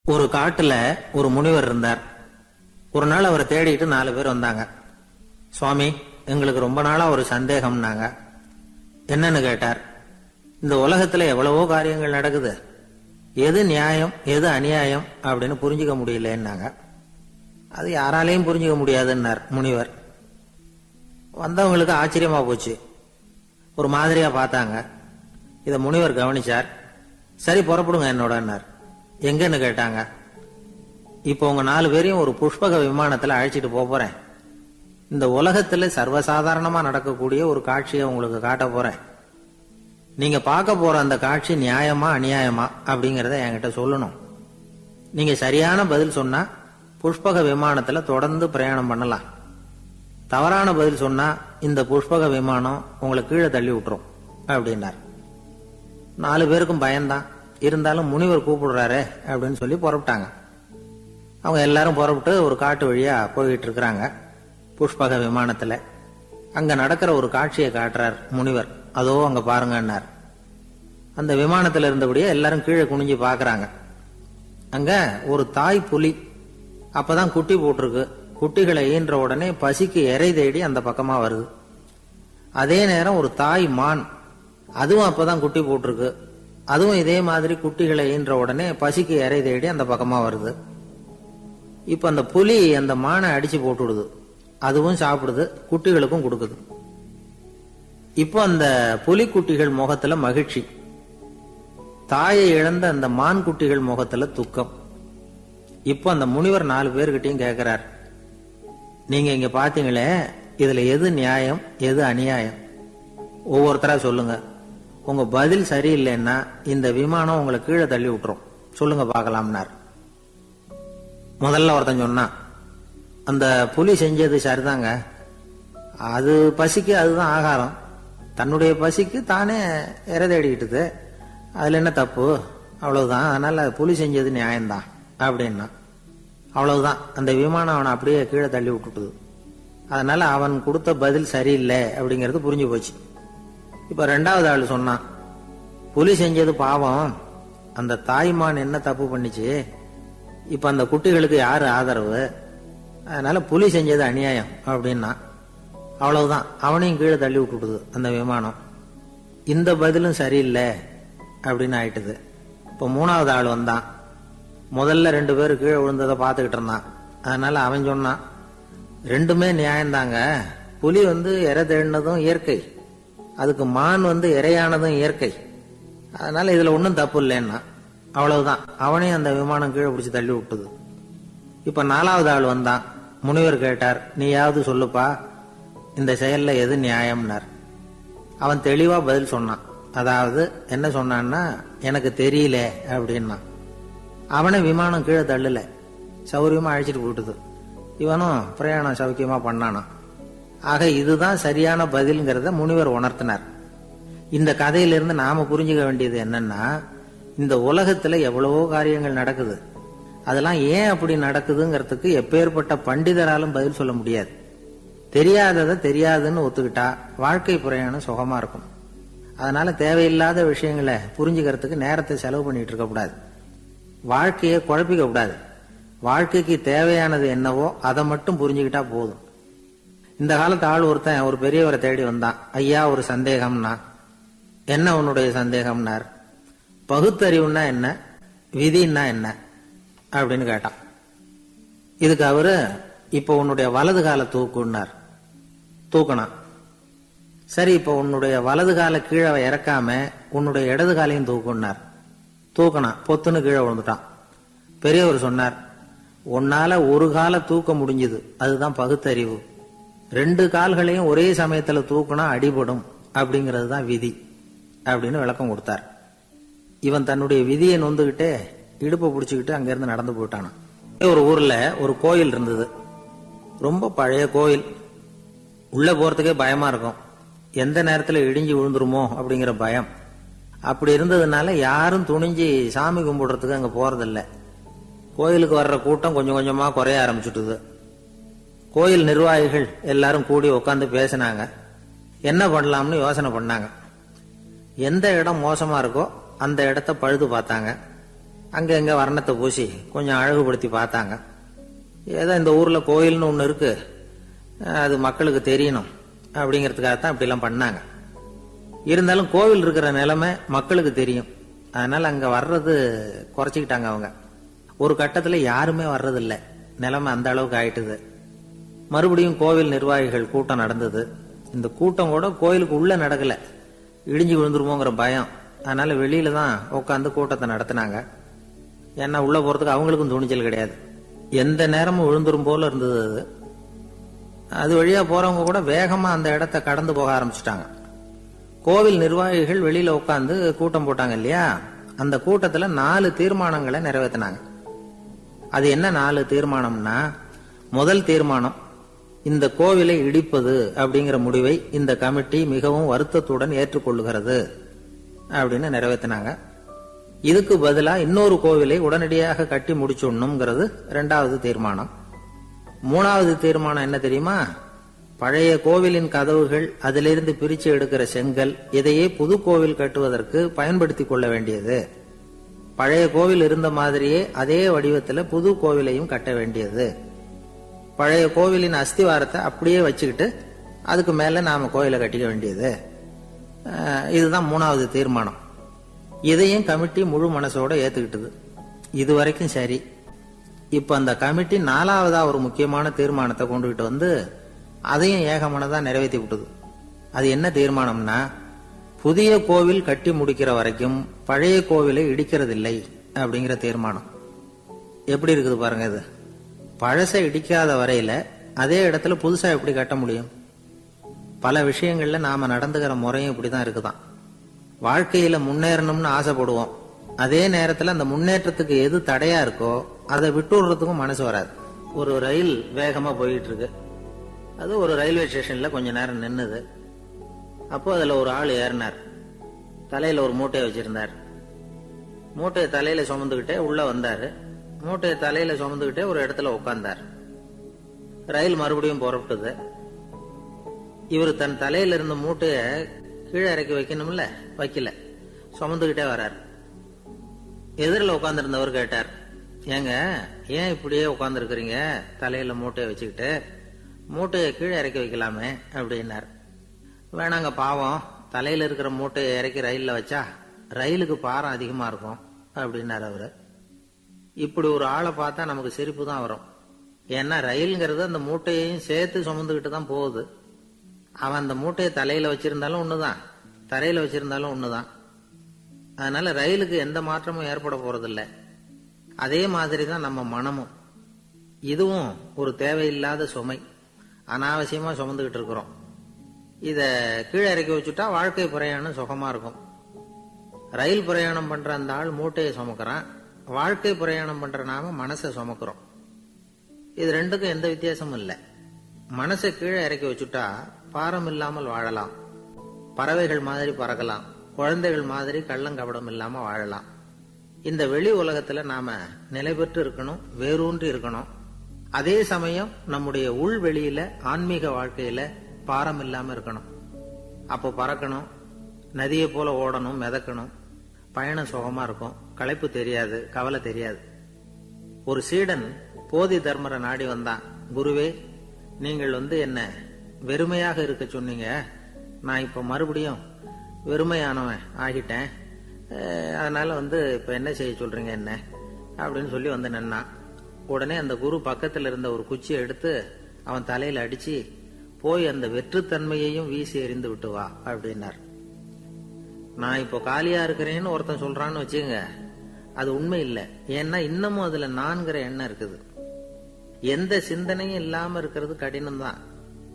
ஒரு காட்டுல ஒரு முனிவர் இருந்தார். ஒரு நாள் அவரை தேடிட்டு 4 பேர் வந்தாங்க. சுவாமி, எங்களுக்கு ரொம்ப நாளா ஒரு சந்தேகம்னாங்க. என்னன்னு கேட்டார். இந்த உலகத்துல எவ்வளவோ காரியங்கள் நடக்குது, எது நியாயம் எது அநியாயம் அப்படின்னு புரிஞ்சுக்க முடியலன்னாங்க. அது யாராலையும் புரிஞ்சுக்க முடியாதுன்னார் முனிவர். வந்தவங்களுக்கு ஆச்சரியமா போச்சு, ஒரு மாதிரியா பார்த்தாங்க. இத முனிவர் கவனிச்சார். சரி, புறப்படுங்க என்னோடன்னார். எங்கன்னு கேட்டாங்க. இப்போ உங்க 4 பேரையும் ஒரு புஷ்பக விமானத்துல அழைச்சிட்டு போறேன். இந்த உலகத்துல சர்வசாதாரணமா நடக்கக்கூடிய ஒரு காட்சியை உங்களுக்கு காட்ட போறேன். நீங்க பார்க்க போற அந்த காட்சி நியாயமா அநியாயமா அப்படிங்கறத என்கிட்ட சொல்லணும். நீங்க சரியான பதில் சொன்னா புஷ்பக விமானத்துல தொடர்ந்து பிரயாணம் பண்ணலாம். தவறான பதில் சொன்னா இந்த புஷ்பக விமானம் உங்களை கீழே தள்ளி விட்டுரும் அப்படின்னார். 4 பேருக்கும் பயம்தான். இருந்தாலும் முனிவர் கூப்பிடுறாரு அப்படின்னு சொல்லி புறப்பட்டாங்க. அவங்க எல்லாரும் புறப்பட்டு ஒரு காட்டு வழியா போயிட்டு இருக்கிறாங்க புஷ்பக விமானத்துல. அங்க நடக்கிற ஒரு காட்சியை காட்டுறார் முனிவர். அதோ அங்க பாருங்கன்னார். அந்த விமானத்துல இருந்தபடியே எல்லாரும் கீழே குனிஞ்சு பாக்குறாங்க. அங்க ஒரு தாய் புலி அப்பதான் குட்டி போட்டிருக்கு. குட்டிகளை ஈன்ற உடனே பசிக்கு இறை தேடி அந்த பக்கமா வருது. அதே நேரம் ஒரு தாய் மான், அதுவும் அப்பதான் குட்டி போட்டிருக்கு. அதுவும் இதே மாதிரி குட்டிகளை ஈன்ற உடனே பசிக்கு இறை தேடி அந்த பக்கமா வருது. இப்ப அந்த புலி அந்த மானை அடிச்சு போட்டுடுது. அதுவும் சாப்பிடுது, குட்டிகளுக்கும் கொடுக்குது. இப்போ அந்த புலி குட்டிகள் முகத்துல மகிழ்ச்சி, தாயை இழந்த அந்த மான் குட்டிகள் முகத்துல துக்கம். இப்போ அந்த முனிவர் 4 பேர்கிட்டையும் கேட்கிறார், நீங்க இங்க பாத்தீங்களே, இதுல எது நியாயம் எது அநியாயம்? ஒவ்வொருத்தரா சொல்லுங்க. உங்க பதில் சரியில்லைன்னா இந்த விமானம் உங்களை கீழே தள்ளி விட்டுரும். சொல்லுங்க பார்க்கலாம்னார். முதல்ல ஒருத்தன் சொன்னான், அந்த புலி செஞ்சது சரிதாங்க. அது பசிக்கு அதுதான் ஆகாரம். தன்னுடைய பசிக்கு தானே இறை தேடிக்கிட்டது. அதுல என்ன தப்பு? அவ்வளவுதான். அதனால புலி செஞ்சது நியாயம்தான் அப்படின்னா. அவ்வளவுதான், அந்த விமானம் அவனை அப்படியே கீழே தள்ளி விட்டுட்டுது. அதனால அவன் கொடுத்த பதில் சரியில்லை அப்படிங்கிறது புரிஞ்சு போச்சு. இப்ப 2வது ஆள் சொன்னான், புலி செஞ்சது பாவம், அந்த தாய்மான் என்ன தப்பு பண்ணிச்சு? இப்ப அந்த குட்டிகளுக்கு யாரு ஆதரவு? அதனால புலி செஞ்சது அநியாயம் அப்படின்னா. அவ்வளவுதான், அவனையும் கீழே தள்ளி விட்டுடுது அந்த விமானம். இந்த பதிலும் சரியில்லை அப்படின்னு ஆயிட்டுது. இப்ப 3வது ஆள் வந்தான். முதல்ல 2 பேர் கீழே விழுந்ததை பார்த்துக்கிட்டு இருந்தான். அதனால அவன் சொன்னான், ரெண்டுமே நியாயம்தாங்க. புலி இறை தேடினதும் இயற்கை, அதுக்கு மான் இறையானதும் இயற்கை. அதனால இதுல ஒன்றும் தப்பு இல்லைன்னா. அவ்வளவுதான், அவனையும் அந்த விமானம் கீழே பிடிச்சி தள்ளி விட்டுது. இப்ப 4வது ஆள் வந்தான். முனிவர் கேட்டார், நீயாவது சொல்லுப்பா, இந்த செயல்ல எது நியாயம்னார். அவன் தெளிவா பதில் சொன்னான். அதாவது என்ன சொன்னான்னா, எனக்கு தெரியல அப்படின்னா. அவனை விமானம் கீழே தள்ளல, சௌரியமா அழைச்சிட்டு போட்டுது. இவனும் பிரயாணம் சௌக்கியமா பண்ணானா. ஆக இதுதான் சரியான பதில்ங்கிறத முனிவர் உணர்த்தினார். இந்த கதையிலிருந்து நாம புரிஞ்சுக்க வேண்டியது என்னன்னா, இந்த உலகத்துல எவ்வளவோ காரியங்கள் நடக்குது. அதெல்லாம் ஏன் அப்படி நடக்குதுங்கிறதுக்கு எப்பேற்பட்ட பண்டிதராலும் பதில் சொல்ல முடியாது. தெரியாததை தெரியாதுன்னு ஒத்துக்கிட்டா வாழ்க்கை பிரயாணம் சுகமா இருக்கும். அதனால தேவையில்லாத விஷயங்களை புரிஞ்சுக்கிறதுக்கு நேரத்தை செலவு பண்ணிட்டு இருக்க கூடாது. வாழ்க்கையை குழப்பிக்க கூடாது. வாழ்க்கைக்கு தேவையானது என்னவோ அதை மட்டும் புரிஞ்சுக்கிட்டா போதும். இந்த காலத்து ஆள் ஒருத்தன் ஒரு பெரியவரை தேடி வந்தான். ஐயா, ஒரு சந்தேகம்னா. என்ன உன்னுடைய சந்தேகம்னார். பகுத்தறிவுன்னா என்ன, விதின்னா என்ன அப்படின்னு கேட்டான். இதுக்கு அவரு, இப்ப உன்னுடைய வலது கால தூக்குன்னார். தூக்கணும். சரி, இப்ப உன்னுடைய வலது கால கீழே இறக்காம உன்னுடைய இடது காலையும் தூக்குன்னார். தூக்கணும். பொத்துன்னு கீழே விழுந்துட்டான். பெரியவர் சொன்னார், உன்னால ஒரு காலை தூக்க முடிஞ்சது, அதுதான் பகுத்தறிவு. 2 கால்களையும் ஒரே சமயத்துல தூக்கினா அடிபடும், அப்படிங்கிறது தான் விதி அப்படின்னு விளக்கம் கொடுத்தார். இவன் தன்னுடைய விதியை நொந்துகிட்டே இடுப்பை பிடிச்சுக்கிட்டு அங்கிருந்து நடந்து போயிட்டான். ஒரு ஊர்ல ஒரு கோயில் இருந்தது. ரொம்ப பழைய கோயில். உள்ள போறதுக்கே பயமா இருக்கும். எந்த நேரத்துல இடிஞ்சு விழுந்துருமோ அப்படிங்கிற பயம். அப்படி இருந்ததுனால யாரும் துணிஞ்சு சாமி கும்பிடுறதுக்கு அங்க போறதில்ல. கோயிலுக்கு வர்ற கூட்டம் கொஞ்சம் கொஞ்சமா குறைய ஆரம்பிச்சுட்டுது. கோயில் நிர்வாகிகள் எல்லாரும் கூடி உட்காந்து பேசினாங்க. என்ன பண்ணலாம்னு யோசனை பண்ணாங்க. எந்த இடம் மோசமா இருக்கோ அந்த இடத்த பழுது பார்த்தாங்க. அங்க எங்க வர்ணத்தை பூசி கொஞ்சம் அழகுபடுத்தி பார்த்தாங்க. ஏதோ இந்த ஊர்ல கோயில்னு ஒண்ணு இருக்கு, அது மக்களுக்கு தெரியணும் அப்படிங்கிறதுக்காகத்தான் இப்படிலாம் பண்ணாங்க. இருந்தாலும் கோவில் இருக்கிற நிலைமை மக்களுக்கு தெரியும், அதனால அங்க வர்றது குறைச்சிக்கிட்டாங்க அவங்க. ஒரு கட்டத்துல யாருமே வர்றதில்லை, நிலைமை அந்த அளவுக்கு ஆயிட்டுது. மறுபடியும் கோவில் நிர்வாகிகள் கூட்டம் நடந்தது. இந்த கூட்டம் கூட கோயிலுக்கு உள்ள நடக்கல, இடிஞ்சு விழுந்துருமோங்கிற பயம். அதனால வெளியில தான் உட்காந்து கூட்டத்தை நடத்தினாங்க. ஏன்னா உள்ள போறதுக்கு அவங்களுக்கும் துணிச்சல் கிடையாது, எந்த நேரமும் விழுந்துரும் போல இருந்தது அது. அது வழியா போறவங்க கூட வேகமா அந்த இடத்த கடந்து போக ஆரம்பிச்சுட்டாங்க. கோவில் நிர்வாகிகள் வெளியில உட்காந்து கூட்டம் போட்டாங்க இல்லையா, அந்த கூட்டத்துல 4 தீர்மானங்களை நிறைவேற்றினாங்க. அது என்ன 4 தீர்மானம்னா, முதல் தீர்மானம், இந்த கோவிலை இடிப்பது அப்படிங்கிற முடிவை இந்த கமிட்டி மிகவும் வருத்தத்துடன் ஏற்றுக்கொள்ளுகிறது அப்படின்னு நிறைவேற்றினாங்க. இதுக்கு பதிலா இன்னொரு கோவிலை உடனடியாக கட்டி முடிச்சுடணுங்கிறது 2வது தீர்மானம். 3வது தீர்மானம் என்ன தெரியுமா, பழைய கோவிலின் கதவுகள், அதிலிருந்து பிரிச்சு எடுக்கிற செங்கல், இதையே புது கோவில் கட்டுவதற்கு பயன்படுத்தி கொள்ள வேண்டியது. பழைய கோவில் இருந்த மாதிரியே அதே வடிவத்தில் புது கோவிலையும் கட்ட வேண்டியது. பழைய கோவிலின் அஸ்திவாரத்தை அப்படியே வச்சுக்கிட்டு அதுக்கு மேல நாம கோவிலை கட்டிக்க வேண்டியது. இதுதான் 3வது தீர்மானம். இதையும் கமிட்டி முழு மனசோட ஏத்துக்கிட்டது. இது வரைக்கும் சரி. இப்ப அந்த கமிட்டி 4வதா ஒரு முக்கியமான தீர்மானத்தை கொண்டுகிட்டு வந்து அதையும் ஏகமனதா நிறைவேற்றி விட்டது. அது என்ன தீர்மானம்னா, புதிய கோவில் கட்டி முடிக்கிற வரைக்கும் பழைய கோவிலை இடிக்கிறதில்லை அப்படிங்கிற தீர்மானம். எப்படி இருக்குது பாருங்க இது. பழசை இடிக்காத வரையில அதே இடத்துல புதுசா எப்படி கட்ட முடியும்? பல விஷயங்கள்ல நாம நடந்துகிற முறையும் இப்படிதான் இருக்குதான். வாழ்க்கையில முன்னேறணும்னு ஆசைப்படுவோம், அதே நேரத்துல அந்த முன்னேற்றத்துக்கு எது தடையா இருக்கோ அதை விட்டுடுறதுக்கும் மனசு வராது. ஒரு ரயில் வேகமா போயிட்டு இருக்கு, அது ஒரு ரயில்வே ஸ்டேஷன்ல கொஞ்ச நேரம் நின்னுது. அப்போ அதுல ஒரு ஆள் ஏறினார், தலையில ஒரு மூட்டையை வச்சிருந்தார். மூட்டையை தலையில சுமந்துகிட்டே உள்ள வந்தாரு. மூட்டையை தலையில சுமந்துகிட்டே ஒரு இடத்துல உட்கார்ந்தார். ரயில் மறுபடியும் புறப்பட்டது. இவர் தன் தலையில இருந்த மூட்டைய கீழே இறக்கி வைக்கணும்ல, வைக்கல, சுமந்துகிட்டே வர்றார். எதிரில் உட்கார்ந்துருந்தவர் கேட்டார், ஏங்க ஏன் இப்படியே உட்கார்ந்து இருக்கிறீங்க தலையில மூட்டையை வச்சுக்கிட்டு, மூட்டையை கீழே இறக்கி வைக்கலாமே அப்படின்னார். வேணாங்க, பாவம், தலையில இருக்கிற மூட்டையை இறக்கி ரயில்ல வச்சா ரயிலுக்கு பாரம் அதிகமா இருக்கும் அப்படின்னார் அவரு. இப்படி ஒரு ஆளை பார்த்தா நமக்கு சிரிப்பு தான் வரும். ஏன்னா ரயில்ங்கிறது அந்த மூட்டையையும் சேர்த்து சுமந்துகிட்டு தான் போகுது. அவன் அந்த மூட்டையை தலையில வச்சிருந்தாலும் ஒண்ணுதான், தரையில வச்சிருந்தாலும் ஒண்ணுதான். அதனால ரயிலுக்கு எந்த மாற்றமும் ஏற்பட போறதில்ல. அதே மாதிரிதான் நம்ம மனமும். இதுவும் ஒரு தேவையில்லாத சுமை, அனாவசியமா சுமந்துகிட்டு இருக்கிறோம். இத கீழே இறக்கி வச்சுட்டா வாழ்க்கை பிரயாணம் சுகமா இருக்கும். ரயில் பிரயாணம் பண்ற அந்த ஆள் மூட்டையை சுமக்கிறான், வாழ்க்கை பிரயாணம் பண்ற நாம மனசை சுமக்கிறோம். இது ரெண்டுக்கும் எந்த வித்தியாசமும் இல்லை. மனசை கீழே இறக்கி வச்சுட்டா பாரம் இல்லாமல் வாழலாம், பறவைகள் மாதிரி பறக்கலாம், குழந்தைகள் மாதிரி கள்ளங்கபடம் இல்லாம வாழலாம். இந்த வெளி உலகத்துல நாம நிலை பெற்று இருக்கணும், வேரூன்றி இருக்கணும். அதே சமயம் நம்முடைய உள் வெளியில ஆன்மீக வாழ்க்கையில பாரம் இல்லாம இருக்கணும். அப்போ பறக்கணும், நதியை போல ஓடணும், மிதக்கணும். பயணம் சுகமா இருக்கும், களைப்பு தெரியாது, கவலை தெரியாது. ஒரு சீடன் போதி தர்மரை நாடி வந்தான். குருவே, நீங்கள் என்ன வெறுமையாக இருக்க சொன்னீங்க, நான் இப்ப மறுபடியும் வெறுமையானவன் ஆகிட்டேன், அதனால இப்ப என்ன செய்ய சொல்றீங்க என்ன அப்படின்னு சொல்லி நின்னான். உடனே அந்த குரு பக்கத்துல இருந்த ஒரு குச்சியை எடுத்து அவன் தலையில அடிச்சு, போய் அந்த வெற்றுத்தன்மையையும் வீசி எறிந்து விட்டு வா அப்படின்னார். நான் இப்போ காலியா இருக்கிறேன்னு ஒருத்தன் சொல்றான்னு வச்சுங்க, அது உண்மை இல்லை. ஏன்னா இன்னமும் அதுல நான்கிற எண்ணம் இருக்குது. எந்த சிந்தனையும் இல்லாம இருக்கிறது கடினம் தான்.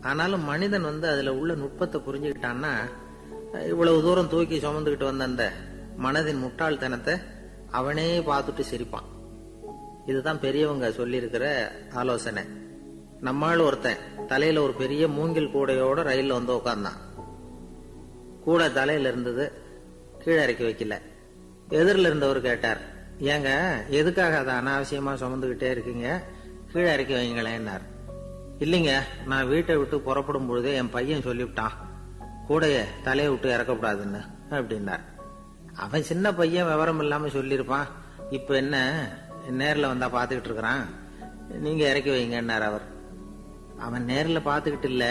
ஆனாலும் மனிதன் அதுல உள்ள நுட்பத்தை புரிஞ்சுக்கிட்டான்னா, இவ்வளவு தூரம் தூக்கி சுமந்துகிட்டு வந்த அந்த மனதின் முட்டாள்தனத்தை அவனே பார்த்துட்டு சிரிப்பான். இதுதான் பெரியவங்க சொல்லி இருக்கிற ஆலோசனை. நம்மால் ஒருத்தன் தலையில ஒரு பெரிய மூங்கில் கூடையோட ரயில்ல உட்கார்ந்தான். கூட தலையில இருந்தது, கீழே இறக்கி வைக்கல. எதிரில் இருந்தவர் கேட்டார், ஏங்க எதுக்காக அதை அனாவசியமா சுமந்துகிட்டே இருக்கீங்க, கீழே இறக்கி வைங்களேன்னார். இல்லைங்க, நான் வீட்டை விட்டு புறப்படும் பொழுதே என் பையன் சொல்லிவிட்டான், கூடைய தலையை விட்டு இறக்கக்கூடாதுன்னு அப்படின்னார். அவன் சின்ன பையன், விவரம் இல்லாம சொல்லியிருப்பான், இப்ப என்ன நேர்ல வந்தா பாத்துக்கிட்டு இருக்கிறான், நீங்க இறக்கி வைங்கன்னார் அவர். அவன் நேர்ல பாத்துக்கிட்டு இல்ல,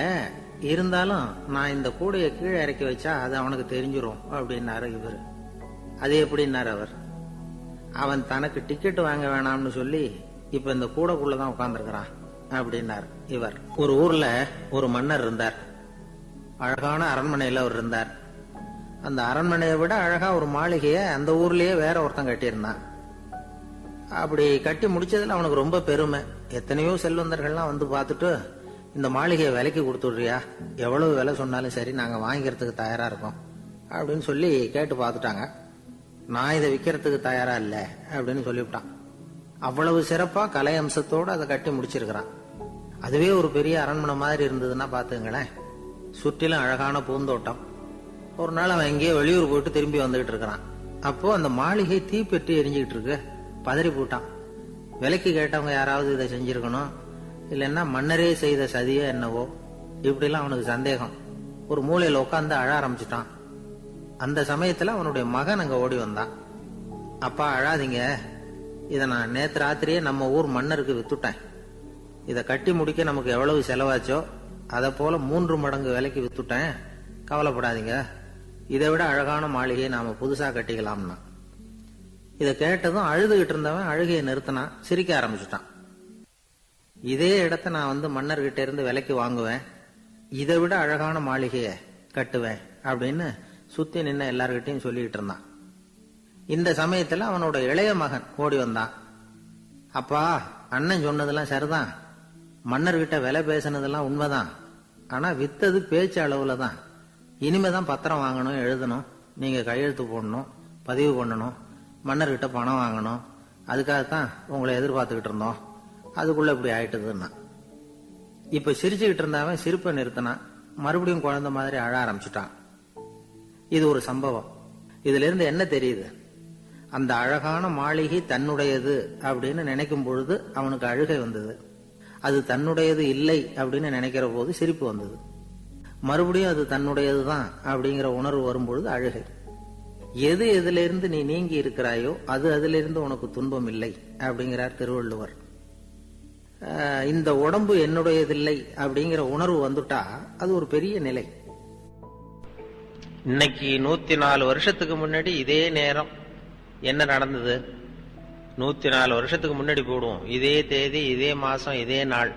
இருந்தாலும் நான் இந்த கூடைய கீழே இறக்கி வச்சா அது அவனுக்கு தெரிஞ்சிரும் அப்படின்னாரு இவர். அது எப்படின்னாரு அவர். அவன் தனக்கு டிக்கெட் வாங்க வேணாம்னு சொல்லி இப்ப இந்த கூடைக்குள்ளதான் உட்கார்ந்துருக்கிறான் அப்படின்னார் இவர். ஒரு ஊர்ல ஒரு மன்னர் இருந்தார். அழகான அரண்மனையில அவர் இருந்தார். அந்த அரண்மனையை விட அழகா ஒரு மாளிகைய அந்த ஊர்லயே வேற ஒருத்தன் கட்டியிருந்தான். அப்படி கட்டி முடிச்சதுல அவனுக்கு ரொம்ப பெருமை. எத்தனையோ செல்வந்தர்கள்லாம் வந்து பார்த்துட்டு, இந்த மாளிகையை விலைக்கு கொடுத்துடுறியா, எவ்வளவு விலை சொன்னாலும் சரி நாங்க வாங்கிக்கிறதுக்கு தயாரா இருக்கோம் அப்படின்னு சொல்லி கேட்டு பார்த்துட்டாங்க. நான் இதை விற்கிறதுக்கு தயாரா இல்ல அப்படின்னு சொல்லிவிட்டான். அவ்வளவு சிறப்பா கலை அம்சத்தோடு அதை கட்டி முடிச்சிருக்கிறான். அதுவே ஒரு பெரிய அரண்மனை மாதிரி இருந்ததுன்னா பாத்துங்களேன். சுற்றிலும் அழகான பூந்தோட்டம். ஒரு நாள் அவன் எங்கேயோ வெளியூர் போயிட்டு திரும்பி வந்துகிட்டு இருக்கிறான். அப்போ அந்த மாளிகை தீப்பெட்டி எரிஞ்சுக்கிட்டு இருக்கு. பதறி போட்டான். விலைக்கு கேட்டவங்க யாராவது இதை செஞ்சிருக்கணும், இல்லைன்னா மன்னரே செய்த சதியோ என்னவோ, இப்படிலாம் அவனுக்கு சந்தேகம். ஒரு மூலையில உட்காந்து அழ ஆரம்பிச்சுட்டான். அந்த சமயத்துல அவனுடைய மகன் அங்க ஓடி வந்தான். அப்பா அழாதீங்க, இதை நான் நேத்து ராத்திரியே நம்ம ஊர் மன்னருக்கு வித்துட்டேன். இதை கட்டி முடிக்க நமக்கு எவ்வளவு செலவாச்சோ அதை போல 3 மடங்கு விலைக்கு வித்துட்டேன், கவலைப்படாதீங்க. இதை விட அழகான மாளிகையை நாம புதுசா கட்டிக்கலாம்னா. இதை கேட்டதும் அழுதுகிட்டு இருந்தவன் அழுகையை நிறுத்தினான், சிரிக்க ஆரம்பிச்சுட்டான். இதே இடத்த நான் வந்து மன்னர்கிட்ட இருந்து விலைக்கு வாங்குவேன், இதை விட அழகான மாளிகையை கட்டுவேன் அப்படின்னு சுத்தி நின்ன எல்லார்கிட்டையும் சொல்லிக்கிட்டு இருந்தான். இந்த சமயத்துல அவனோட இளைய மகன் ஓடி வந்தான். அப்பா, அண்ணன் சொன்னதெல்லாம் சரிதான், மன்னர்கிட்ட விலை பேசினதெல்லாம் உண்மைதான், ஆனா வித்தது பேச்சு அளவுல தான். இனிமேதான் பத்திரம் வாங்கணும், எழுதணும், நீங்க கையெழுத்து போடணும், பதிவு பண்ணணும், மன்னர்கிட்ட பணம் வாங்கணும், அதுக்காகத்தான் உங்களை எதிர்பார்த்துக்கிட்டு இருந்தோம், அதுக்குள்ள இப்படி ஆயிட்டுதுன்னா. இப்ப சிரிச்சுக்கிட்டு இருந்தவன் சிரிப்பை நிறுத்தினான். மறுபடியும் குழந்தை மாதிரி அழ ஆரம்பிச்சுட்டான். இது ஒரு சம்பவம். இதுல இருந்து என்ன தெரியுது? அந்த அழகான மாளிகை தன்னுடையது அப்படின்னு நினைக்கும் பொழுது அவனுக்கு அழுகை வந்தது. அது தன்னுடையது இல்லை அப்படின்னு நினைக்கிற போது சிரிப்பு வந்தது. மறுபடியும் அது தன்னுடையதுதான் அப்படிங்கிற உணர்வு வரும்பொழுது அழுகை. எது எதிலிருந்து நீ நீங்கி இருக்கிறாயோ அது அதிலிருந்து உனக்கு துன்பம் இல்லை அப்படிங்கிறார் திருவள்ளுவர். இந்த உடம்பு என்னுடையதில்லை அப்படிங்கிற உணர்வு வந்துட்டா அது ஒரு பெரிய நிலை. இன்னைக்கு 104 வருஷத்துக்கு முன்னாடி இதே நேரம் என்ன நடந்தது? 104 வருஷத்துக்கு முன்னாடி போடுவோம், இதே தேதி, இதே மாசம், இதே நாள்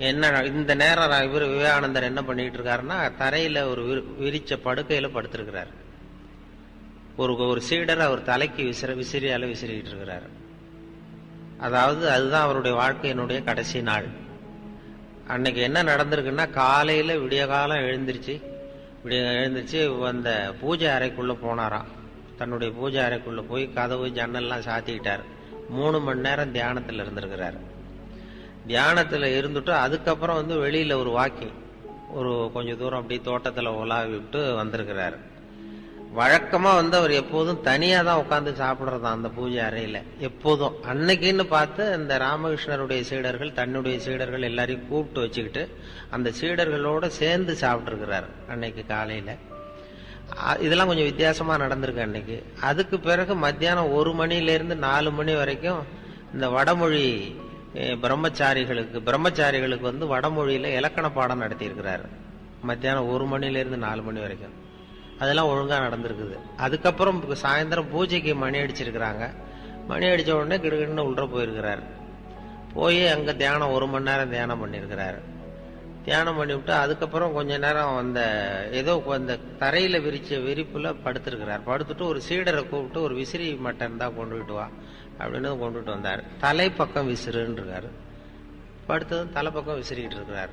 என்ன. இந்த நேரம் இவர் விவேகானந்தர் என்ன பண்ணிட்டு இருக்காருன்னா, தரையில ஒரு விரிச்ச படுக்கையில படுத்திருக்கிறார். ஒரு சீடர் அவர் தலைக்கு விசிறியால விசிறிட்டு இருக்கிறார். அதாவது அதுதான் அவருடைய வாழ்க்கையினுடைய கடைசி நாள். அன்னைக்கு என்ன நடந்திருக்குன்னா, காலையில விடிய காலம் எழுந்திருச்சு அந்த பூஜை அறைக்குள்ள போனாராம். தன்னுடைய பூஜை அறைக்குள்ள போய் கதவு ஜன்னல்லாம் சாத்திக்கிட்டார். 3 மணி நேரம் தியானத்துல இருந்திருக்கிறார். தியானத்துல இருந்துட்டு அதுக்கப்புறம் வந்து வெளியில ஒரு வாக்கிங், ஒரு கொஞ்ச தூரம் அப்படி தோட்டத்துல உலாவி விட்டு வந்திருக்கிறாரு. வழக்கமா வந்து அவர் எப்போதும் தனியா தான் உட்காந்து சாப்பிடுறதா அந்த பூஜை அறையில எப்போதும். அன்னைக்குன்னு பார்த்து அந்த ராமகிருஷ்ணருடைய சீடர்கள், தன்னுடைய சீடர்கள் எல்லாரையும் கூப்பிட்டு வச்சுக்கிட்டு அந்த சீடர்களோட சேர்ந்து சாப்பிட்டு இருக்கிறாரு அன்னைக்கு காலையில. இதெல்லாம் கொஞ்சம் வித்தியாசமா நடந்திருக்கு அன்னைக்கு. அதுக்கு பிறகு மத்தியானம் 1 மணில இருந்து 4 மணி வரைக்கும் இந்த வடமொழி பிரம்மச்சாரிகளுக்கு வந்து வடமொழியில இலக்கண பாடம் நடத்தி இருக்கிறாரு. மத்தியானம் 1 மணில இருந்து 4 மணி வரைக்கும் அதெல்லாம் ஒழுங்கா நடந்திருக்குது. அதுக்கப்புறம் சாயந்தரம் பூஜைக்கு மணி அடிச்சிருக்கிறாங்க. மணி அடிச்ச உடனே கிடுகிடுன்னு உள்ள போயிருக்கிறாரு. போய் அங்க தியானம் 1 மணி நேரம் தியானம் பண்ணிருக்கிறாரு. தியானம் பண்ணிவிட்டு அதுக்கப்புறம் கொஞ்ச நேரம் அந்த ஏதோ அந்த தரையில விரிச்ச விரிப்புல படுத்திருக்கிறார். படுத்துட்டு ஒரு சீடரை கூப்பிட்டு, ஒரு விசிறி மட்டன் தான் கொண்டுகிட்டு வா அப்படின்னு கொண்டுட்டு வந்தார். தலைப்பக்கம் விசிறுன்னு இருக்காரு. படுத்ததும் தலைப்பக்கம் விசிறிக்கிட்டு இருக்கிறார்.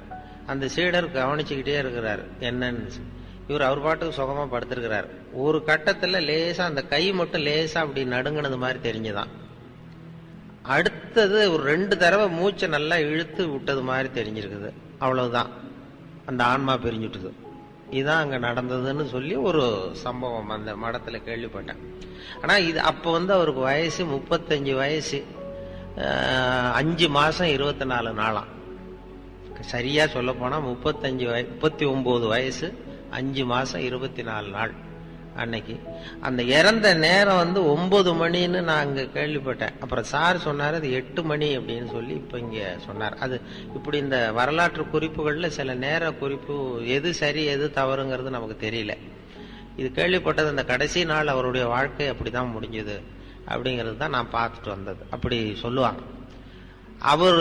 அந்த சீடர் கவனிச்சுக்கிட்டே இருக்கிறார் என்னன்னு. இவர் அவர் பாட்டுக்கு சுகமா படுத்திருக்கிறார். ஒரு கட்டத்துல லேசா அந்த கை மட்டும் லேசா அப்படி நடுங்கினது மாதிரி தெரிஞ்சுதான். அடுத்தது ஒரு 2 தடவை மூச்சை நல்லா இழுத்து விட்டது மாதிரி தெரிஞ்சிருக்குது. அவ்வளவுதான், அந்த ஆன்மா பிரிஞ்சுட்டுது. இதுதான் அங்க நடந்ததுன்னு சொல்லி ஒரு சம்பவம் அந்த மடத்துல கேள்விப்பட்டேன். ஆனா இது அப்ப வந்து அவருக்கு வயசு 35 வயசு, 5 மாசம் 24 நாளாம். சரியா சொல்ல போனா 39 வயசு, 5 மாசம் 24 நாள் அன்னைக்கு. அந்த இறந்த நேரம் 9 மணின்னு நான் அங்க கேள்விப்பட்டேன். அப்புறம் சார் சொன்னார் அது 8 மணி அப்படின்னு சொல்லி இப்ப இங்க சொன்னார். அது இப்படி இந்த வரலாற்று குறிப்புகள்ல சில நேர குறிப்பு எது சரி எது தவறுங்கிறது நமக்கு தெரியல. இது கேள்விப்பட்டது அந்த கடைசி நாள் அவருடைய வாழ்க்கை அப்படிதான் முடிஞ்சது அப்படிங்கிறது தான் நான் பார்த்துட்டு வந்தது. அப்படி சொல்லுவாங்க. அவர்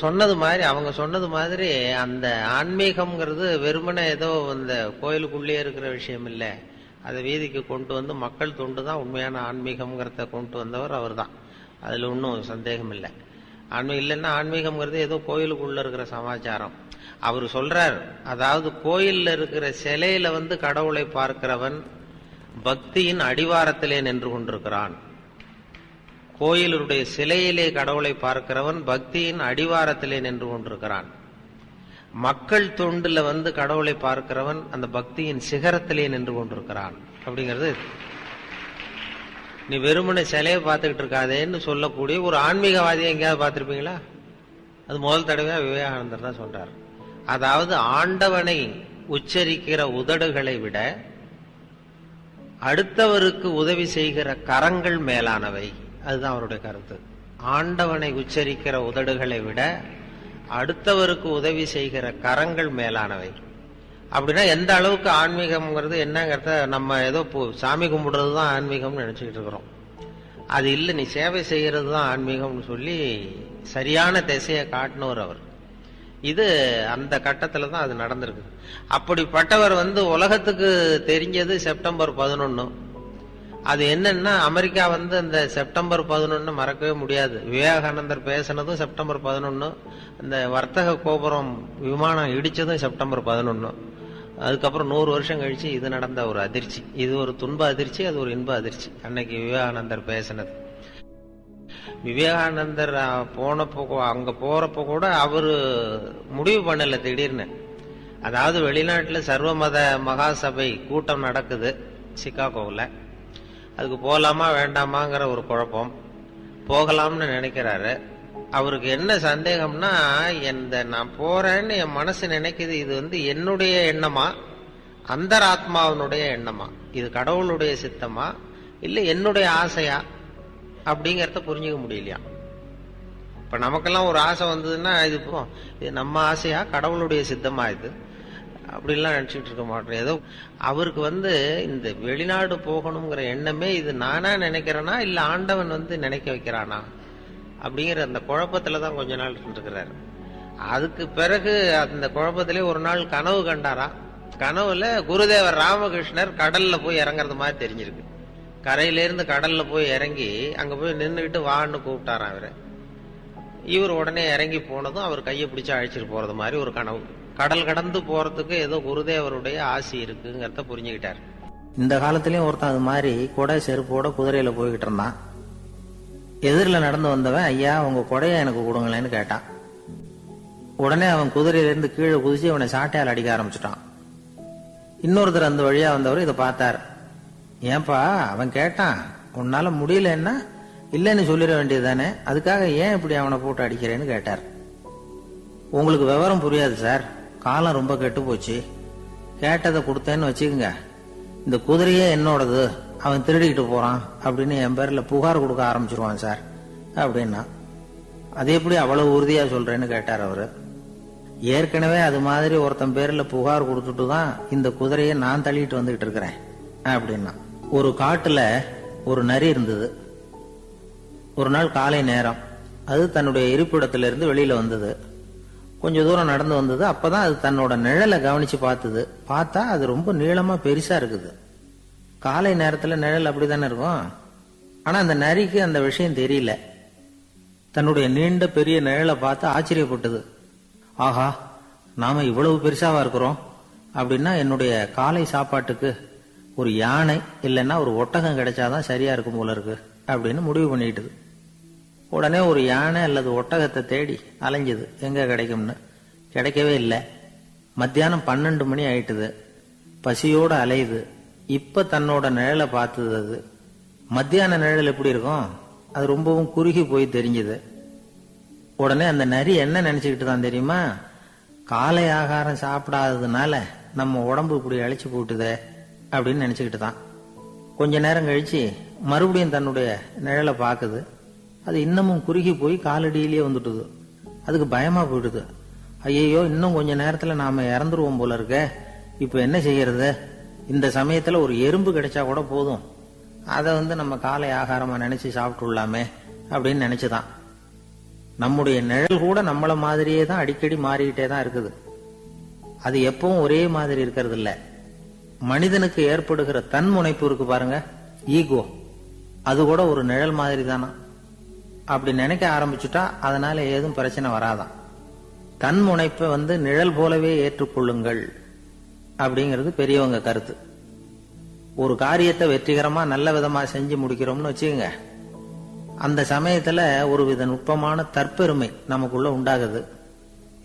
சொன்னது மாதிரி, அவங்க சொன்னது மாதிரி அந்த ஆன்மீகம்ங்கிறது வெறுமனே ஏதோ இந்த கோயிலுக்குள்ளே இருக்கிற விஷயம் இல்லை. அதை வீதிக்கு கொண்டு மக்கள் தொண்டு தான் உண்மையான ஆன்மீகம்ங்கிறத கொண்டு வந்தவர் அவர் தான். அதுல ஒன்றும் சந்தேகம் இல்லை. ஆன்மீகம் இல்லைன்னா ஆன்மீகம்ங்கிறது ஏதோ கோயிலுக்குள்ள இருக்கிற சமாச்சாரம். அவர் சொல்றார், அதாவது கோயில்ல இருக்கிற சிலையில கடவுளை பார்க்கிறவன் பக்தியின் அடிவாரத்திலே நின்று கொண்டிருக்கிறான். கோயிலுடைய சிலையிலே கடவுளை பார்க்கிறவன் பக்தியின் அடிவாரத்திலே நின்று கொண்டிருக்கிறான். மக்கள் தொண்டுல கடவுளை பார்க்கிறவன் அந்த பக்தியின் சிகரத்திலே நின்று கொண்டிருக்கிறான் அப்படிங்கிறது. நீ வெறுமனை சிலையை பார்த்துக்கிட்டு இருக்காதேன்னு சொல்லக்கூடிய ஒரு ஆன்மீகவாதியை எங்கேயாவது பார்த்திருப்பீங்களா? அது முதல் தடவையா விவேகானந்தர் தான் சொல்றார். அதாவது ஆண்டவனை உச்சரிக்கிற உதடுகளை விட அடுத்தவருக்கு உதவி செய்கிற கரங்கள் மேலானவை. அதுதான் அவருடைய கருத்து. ஆண்டவனை உச்சரிக்கிற உதடுகளை விட அடுத்தவருக்கு உதவி செய்கிற கரங்கள் மேலானவை. அப்படின்னா எந்த அளவுக்கு ஆன்மீகம்ங்கிறது என்னங்கிறத நம்ம ஏதோ சாமி கும்பிடுறது தான் ஆன்மீகம்னு நினைச்சுக்கிட்டு இருக்கிறோம். அது இல்லை, நீ சேவை செய்யறது தான் ஆன்மீகம்னு சொல்லி சரியான திசையை காட்டினவர் அவர். இது அந்த கட்டத்துல தான் அது நடந்திருக்கு. அப்படிப்பட்டவர் உலகத்துக்கு தெரிஞ்சது செப்டம்பர் 11. அது என்னன்னா அமெரிக்கா அந்த செப்டம்பர் 11 மறக்கவே முடியாது. விவேகானந்தர் பேசினதும் செப்டம்பர் 11, அந்த வர்த்தக கோபுரம் விமானம் இடிச்சதும் செப்டம்பர் 11. அதுக்கப்புறம் 100 வருஷம் கழிச்சு இது நடந்த ஒரு அதிர்ச்சி. இது ஒரு துன்ப அதிர்ச்சி, அது ஒரு இன்ப அதிர்ச்சி. அன்னைக்கு விவேகானந்தர் பேசினது. விவேகானந்தர் அங்க போறப்போ கூட அவரு முடிவு பண்ணல திடீர்னு. அதாவது வெளிநாட்டுல சர்வமத மகாசபை கூட்டம் நடக்குது சிகாகோவில். அதுக்கு போகலாமா வேண்டாமாங்கிற ஒரு குழப்பம். போகலாம்னு நினைக்கிறாரு. அவருக்கு என்ன சந்தேகம்னா, நான் போறேன்னு என் மனசு நினைக்குது, இது என்னுடைய எண்ணமா அந்தராத்மாவினுடைய எண்ணமா, இது கடவுளுடைய சித்தமா இல்ல என்னுடைய ஆசையா அப்படிங்கறத புரிஞ்சுக்க முடியலையா. இப்ப நமக்கெல்லாம் ஒரு ஆசை வந்ததுன்னா இது நம்ம ஆசையா கடவுளுடைய சித்தமா இது அப்படிலாம் நினைச்சுட்டு இருக்க மாட்டோம். ஏதோ அவருக்கு இந்த வெளிநாடு போகணுங்கிற எண்ணமே இது நானா நினைக்கிறேனா இல்ல ஆண்டவன் நினைக்க வைக்கிறானா அப்படிங்கிற அந்த குழப்பத்துலதான் கொஞ்ச நாள் இருக்கிறாரு. அதுக்கு பிறகு அந்த குழப்பத்திலே ஒரு நாள் கனவு கண்டாரா. கனவுல குருதேவர் ராமகிருஷ்ணர் கடல்ல போய் இறங்குறது மாதிரி தெரிஞ்சிருக்கு. கரையிலிருந்து கடல்ல போய் இறங்கி அங்க போய் நின்றுகிட்டு வான்னு கூப்பிட்டாராம் அவரை. இவர் உடனே இறங்கி போனதும் அவர் கையை பிடிச்சு அழைச்சிட்டு போறது மாதிரி ஒரு கனவு. கடல் கடந்து போறதுக்கு ஏதோ குருதேவருடைய ஆசி இருக்குங்கிறத புரிஞ்சுக்கிட்டார். இந்த காலத்திலயும் ஒருத்தன் அது மாதிரி கொடை செருப்போட குதிரையில போய்கிட்டு இருந்தான். எதிரில் நடந்து வந்தவன், ஐயா உங்க கொடையை எனக்கு கொடுங்களேன்னு கேட்டான். உடனே அவன் குதிரையிலிருந்து கீழே குதிச்சு அவனை சாட்டையால் அடிக்க ஆரம்பிச்சுட்டான். இன்னொருத்தர் அந்த வழியா வந்தவர் இதை பார்த்தார். ஏன்பா அவன் கேட்டான், உன்னால முடியலன்னா இல்லைன்னு சொல்லிட வேண்டியது தானே, அதுக்காக ஏன் இப்படி அவனை போட்டு அடிக்கிறேன்னு கேட்டார். உங்களுக்கு விவரம் புரியாது சார், காலம் ரொம்ப கெட்டு போச்சு. கேட்டதை கொடுத்தேன்னு வச்சுக்கோங்க, இந்த குதிரையே என்னோடது, அவன் திருடிக்கிட்டு போறான் அப்படின்னு என் பேர்ல புகார் கொடுக்க ஆரம்பிச்சிருவான் சார் அப்படின்னா. அது எப்படி அவ்வளவு உறுதியா சொல்றேன்னு கேட்டார் அவரு. ஏற்கனவே அது மாதிரி ஒருத்தன் பேர்ல புகார் கொடுத்துட்டு தான் இந்த குதிரையை நான் தள்ளிட்டு வந்துகிட்டு இருக்கிறேன் அப்படின்னா. ஒரு காட்டுல ஒரு நரி இருந்தது. ஒரு நாள் காலை நேரம் அது தன்னுடைய இருப்பிடத்திலிருந்து வெளியில வந்தது. கொஞ்ச தூரம் நடந்து வந்தது. அப்பதான் அது தன்னோட நிழலை கவனிச்சு பார்த்தது. பார்த்தா அது ரொம்ப நீளமா பெருசா இருக்குது. காலை நேரத்துல நிழல் அப்படித்தானே இருக்கும். ஆனா அந்த நரிக்கு அந்த விஷயம் தெரியல. தன்னுடைய நீண்ட பெரிய நிழலை பார்த்து ஆச்சரியப்பட்டது. ஆஹா, நாம இவ்வளவு பெருசாவா இருக்கிறோம் அப்படின்னா என்னுடைய காலை சாப்பாட்டுக்கு ஒரு யானை இல்லைன்னா ஒரு ஒட்டகம் கிடைச்சாதான் சரியா இருக்கும் போல இருக்கு அப்படின்னு முடிவு பண்ணிட்டுது. உடனே ஒரு யானை அல்லது ஒட்டகத்தை தேடி அலைஞ்சது, எங்க கிடைக்கும்னு. கிடைக்கவே இல்லை. மத்தியானம் 12 மணி ஆயிட்டுது. பசியோட அலையுது. இப்ப தன்னோட நிழலை பார்த்தது. அது மத்தியான நிழல் எப்படி இருக்கும், அது ரொம்பவும் குறுகி போய் தெரிஞ்சது. உடனே அந்த நரி என்ன நினைச்சுக்கிட்டு தான் தெரியுமா, காலை ஆகாரம் சாப்பிடாததுனால நம்ம உடம்பு இப்படி அழைச்சு போட்டுதே அப்படின்னு நினைச்சுக்கிட்டு தான். கொஞ்ச நேரம் கழிச்சு மறுபடியும் தன்னுடைய நிழலை பார்க்குது. அது இன்னமும் குறுகி போய் காலடியிலேயே வந்துட்டுது. அதுக்கு பயமா போயிடுது. ஐயோ, இன்னும் கொஞ்ச நேரத்துல நாம இறந்துருவோம் போல இருக்க, இப்ப என்ன செய்யறது? இந்த சமயத்துல ஒரு எறும்பு கிடைச்சா கூட போதும், அதை நம்ம காலை ஆகாரமா நினைச்சு சாப்பிட்டுள்ளாமே அப்படின்னு நினைச்சுதான். நம்முடைய நிழல் கூட நம்மள மாதிரியே தான் அடிக்கடி மாறிக்கிட்டே தான் இருக்குது. அது எப்பவும் ஒரே மாதிரி இருக்கிறது இல்ல. மனிதனுக்கு ஏற்படுகிற தன்முனைப்பு இருக்கு பாருங்க, ஈகோ, அது கூட ஒரு நிழல் மாதிரி தானா. அப்படி நினைக்க ஆரம்பிச்சுட்டா அதனால ஏதும் பிரச்சனை வராதான். தன்முனைப்பை நிழல் போலவே ஏற்றுக்கொள்ளுங்கள் அப்படிங்கிறது பெரியவங்க கருத்து. ஒரு காரியத்தை வெற்றிகரமா நல்ல விதமா செஞ்சு முடிக்கிறோம்னு வச்சுக்கோங்க, அந்த சமயத்துல ஒரு வித நுட்பமான தற்பெருமை நமக்குள்ள உண்டாகுது.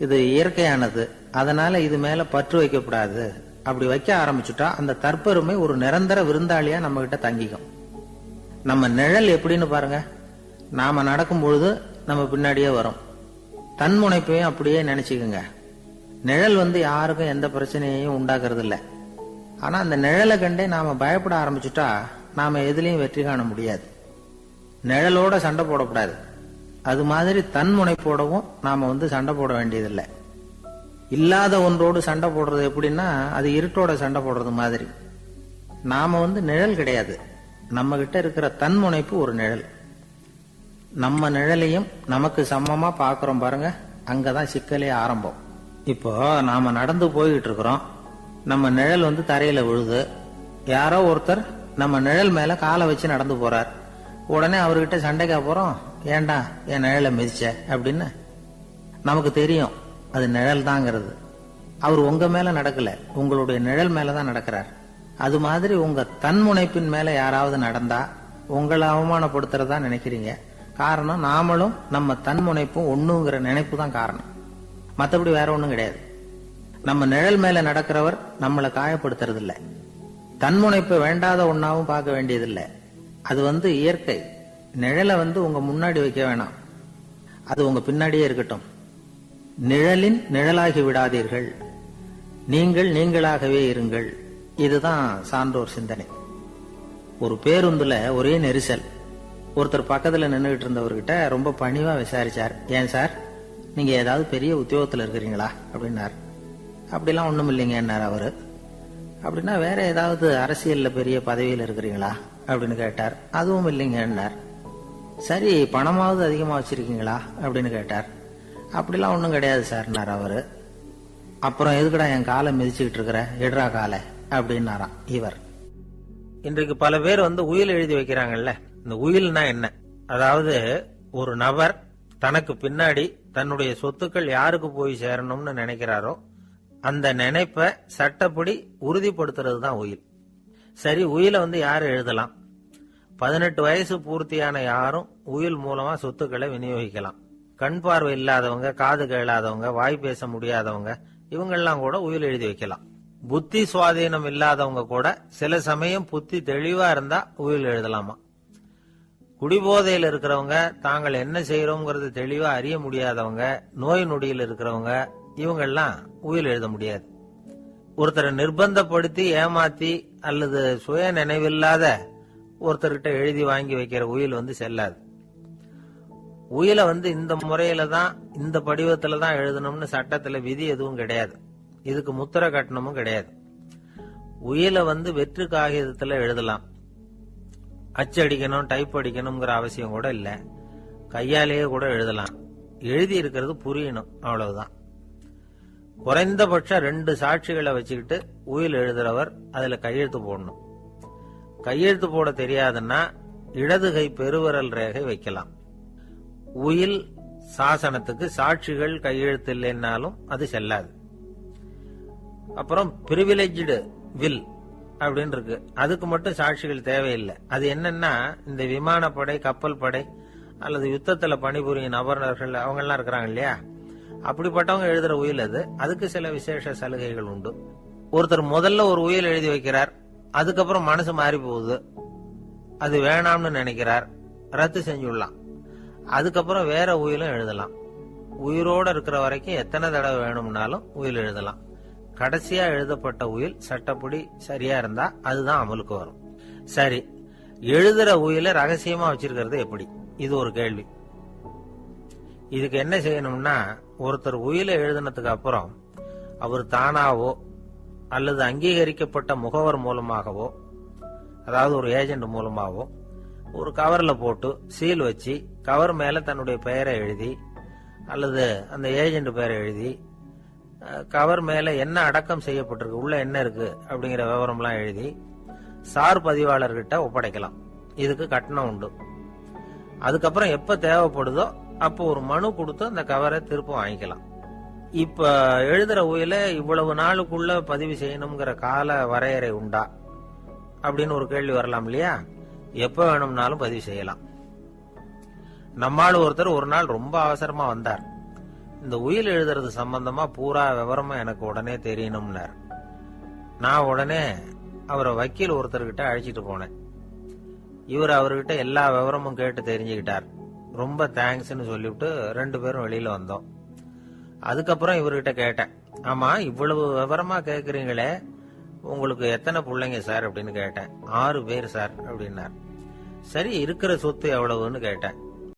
இது இயற்கையானது, அதனால இது மேல பற்று வைக்கப்படாது. அப்படி வைக்க ஆரம்பிச்சுட்டா அந்த தற்பெருமை ஒரு நிரந்தர விருந்தாளியா நம்ம கிட்ட தங்கிக்கும். நம்ம நிழல் எப்படின்னு பாருங்க, நாம நடக்கும் பொழுது நம்ம பின்னாடியே வரும். தன்முனைப்பையும் அப்படியே நினைச்சுக்குங்க. நிழல் யாருக்கும் எந்த பிரச்சனையையும் உண்டாக்குறது இல்லை. ஆனா அந்த நிழலை கண்டே நாம பயப்பட ஆரம்பிச்சுட்டா நாம எதுலயும் வெற்றி காண முடியாது. நிழலோட சண்டை போடக்கூடாது. அது மாதிரி தன்முனைப்போடவும் நாம சண்டை போட வேண்டியதில்லை. இல்லாத ஒன்றோடு சண்டை போடுறது எப்படின்னா, அது இருட்டோட சண்டை போடுறது மாதிரி. நாம நிழல் கிடையாது, நம்ம கிட்ட இருக்கிற தன்முனைப்பு ஒரு நிழல். நம்ம நிழலையும் நமக்கு சமமா பாக்குறோம் பாருங்க, அங்கதான் சிக்கலே ஆரம்பம். இப்போ நாம நடந்து போய்கிட்டு இருக்கிறோம், நம்ம நிழல் தரையில விழுது. யாரோ ஒருத்தர் நம்ம நிழல் மேல காலை வச்சு நடந்து போறார். உடனே அவர்கிட்ட சண்டைக்கா போறோம், ஏண்டா என் நிழலை மிதிச்ச அப்படின்னு. நமக்கு தெரியும் அது நிழல் தாங்கிறது. அவர் உங்க மேல நடக்கல, உங்களுடைய நிழல் மேலதான் நடக்கிறார். அது மாதிரி உங்க தன்முனைப்பின் மேல யாராவது நடந்தா உங்களை அவமானப்படுத்துறதா நினைக்கிறீங்க. காரணம், நாமளும் நம்ம தன்முனைப்பும் ஒண்ணுங்கிற நினைப்பு தான் காரணம், மற்றபடி வேற ஒண்ணும் கிடையாது. நம்ம நிழல் மேல நடக்கிறவர் நம்மளை காயப்படுத்துறது இல்ல. தன்முனைப்பை வேண்டாத ஒன்னாவும் பார்க்க வேண்டியதில்லை. அது இயற்கை. நிழலை உங்க முன்னாடி வைக்க வேணாம், அது உங்க பின்னாடியே இருக்கட்டும். நிழலின் நிழலாகி விடாதீர்கள், நீங்கள் நீங்களாகவே இருங்கள். இதுதான் சான்றோர் சிந்தனை. ஒரு பேருந்துல ஒரே நெரிசல். ஒருத்தர் பக்கத்துல நின்றுகிட்டு இருந்தவர்கிட்ட ரொம்ப பணிவா விசாரிச்சார், ஏன் சார், நீங்க ஏதாவது பெரிய உத்தியோகத்துல இருக்கிறீங்களா அப்படின்னார். அப்படிலாம் ஒண்ணும் இல்லைங்கன்னார் அவரு. அப்படின்னா வேற ஏதாவது அரசியல்ல பெரிய பதவியில் இருக்கிறீங்களா அப்படின்னு கேட்டார். அதுவும் இல்லைங்கன்னார். சரி, பணமாவது அதிகமா வச்சிருக்கீங்களா அப்படின்னு கேட்டார். அப்படிலாம் ஒண்ணும் கிடையாது சார்னார் அவரு. அப்புறம் எதுக்குடா என் காலை மிதிச்சுக்கிட்டு இருக்கிற, எடுறா காலை அப்படின்னாராம் இவர். இன்றைக்கு பல பேர் உயில் எழுதி வைக்கிறாங்கல்ல. இந்த உயில்னா என்ன? அதாவது ஒரு நபர் தனக்கு பின்னாடி தன்னுடைய சொத்துக்கள் யாருக்கு போய் சேரணும்னு நினைக்கிறாரோ அந்த நினைப்ப சட்டப்படி உறுதிப்படுத்துறது தான் உயில். சரி, உயில யாரு எழுதலாம்? 18 வயசு பூர்த்தியான யாரும் உயில் மூலமா சொத்துக்களை விநியோகிக்கலாம். கண் பார்வை இல்லாதவங்க, காது கேளாதவங்க, வாய் பேச முடியாதவங்க, இவங்கெல்லாம் கூட உயில் எழுதி வைக்கலாம். புத்தி சுவாதீனம் இல்லாதவங்க கூட சில சமயம் புத்தி தெளிவா இருந்தா உயில் எழுதலாமா. குடிபோதையில் இருக்கிறவங்க, தாங்கள் என்ன செய்யறோம்ங்கிறது தெளிவா அறிய முடியாதவங்க, நோய் நொடியில் இருக்கிறவங்க, இவங்கெல்லாம் உயில் எழுத முடியாது. ஒருத்தரை நிர்பந்தப்படுத்தி ஏமாத்தி அல்லது சுய நினைவில்லாத ஒருத்தர்கிட்ட எழுதி வாங்கி வைக்கிற உயில் செல்லாது. உயில இந்த முறையில தான், இந்த படிவத்துல தான் எழுதணும்னு சட்டத்துல விதி எதுவும் கிடையாது. இதுக்கு முத்திரை கட்டணமும் கிடையாது. உயில வெற்று காகிதத்துல எழுதலாம். அச்சடிக்கணும், டைப் அடிக்கணுங்கிற அவசியம் கூட இல்ல. கையாலேயே கூட எழுதலாம். எழுதி இருக்கிறது புரியணும், அவ்வளவுதான். குறைந்தபட்சம் 2 சாட்சிகளை வச்சுக்கிட்டு உயில் எழுதுறவர் அதுல கையெழுத்து போடணும். கையெழுத்து போட தெரியாதுன்னா இடது கை பெருவிரல் ரேகை வைக்கலாம். உயில் சாசனத்துக்கு சாட்சிகள் கையெழுத்து இல்லைன்னாலும் அது செல்லாது. அப்புறம் பிரிவிலேஜ்டு வில் அப்படின்னு இருக்கு, அதுக்கு மட்டும் சாட்சிகள் தேவையில்லை. அது என்னன்னா, இந்த விமானப்படை, கப்பல் படை அல்லது யுத்தத்துல பணிபுரியும் நபர்கள் அவங்க எல்லாம் இருக்கிறாங்க இல்லையா, அப்படிப்பட்டவங்க எழுதுற உயில் அது. அதுக்கு சில விசேஷ சலுகைகள் உண்டு. ஒருத்தர் முதல்ல ஒரு உயில் எழுதி வைக்கிறார், அதுக்கப்புறம் மனசு மாறி போகுது, அது வேணாம்னு நினைக்கிறார், ரத்து செஞ்சுடலாம். அதுக்கப்புறம் வேற உயிலும் எழுதலாம். உயிரோட இருக்கிற வரைக்கும் எத்தனை தடவை வேணும்னாலும் உயில் எழுதலாம். கடைசியா எழுதப்பட்ட உயில் சட்டப்படி சரியா இருந்தா அதுதான் அமலுக்கு வரும். சரி, எழுதுற உயில ரகசியமா வச்சிருக்கிறது எப்படி? இது ஒரு கேள்வி. இதுக்கு என்ன செய்யணும்னா, ஒருத்தர் உயில எழுதினதுக்கு அப்புறம் அவர் தானாவோ அல்லது அங்கீகரிக்கப்பட்ட முகவர் மூலமாகவோ, அதாவது ஒரு ஏஜென்ட் மூலமாகவோ, ஒரு கவர்ல போட்டு சீல் வச்சு கவர் மேல தன்னுடைய பெயரை எழுதி அல்லது அந்த ஏஜென்ட் பெயரை எழுதி கவர் மேல என்ன அடக்கம் செய்யப்பட்டிருக்கு, உள்ள என்ன இருக்கு அப்படிங்கிற விவரம்லாம் எழுதி சார் பதிவாளர்கிட்ட ஒப்படைக்கலாம். இதுக்கு கட்டணம் உண்டு. அதுக்கப்புறம் எப்ப தேவைப்படுதோ அப்போ ஒரு மனு கொடுத்து அந்த கவரை திரும்ப வாங்கிக்கலாம். இப்ப எழுதுற உயில இவ்வளவு நாளுக்குள்ள பதிவு செய்யணுங்கிற கால வரையறை உண்டா அப்படின்னு ஒரு கேள்வி வரலாம் இல்லையா? எப்ப வேணும்னாலும் பதிவு செய்யலாம். நம்மால் ஒருத்தர் ஒரு நாள் ரொம்ப அவசரமா வந்தார். இந்த உயில் எழுதுறது சம்பந்தமா பூரா விவரமா எனக்கு உடனே தெரியணும்னார். நான் உடனே அவரை வக்கீல் ஒருத்தர்கிட்ட அழைச்சிட்டு போனேன். இவர் அவர்கிட்ட எல்லா விவரமும் கேட்டு தெரிஞ்சுக்கிட்டார். ரொம்ப தேங்க்ஸ்ன்னு சொல்லிவிட்டு 2 பேரும் வெளியில வந்தோம். அதுக்கப்புறம் இவர்கிட்ட கேட்டேன், ஆமா இவ்வளவு விவரமா கேக்குறீங்களே, உங்களுக்கு எத்தனை பிள்ளைங்க சார் அப்படின்னு கேட்டேன். 6 பேர் சார் அப்படின்னார். சரி, இருக்கிற சொத்து எவ்வளவுன்னு கேட்டேன்.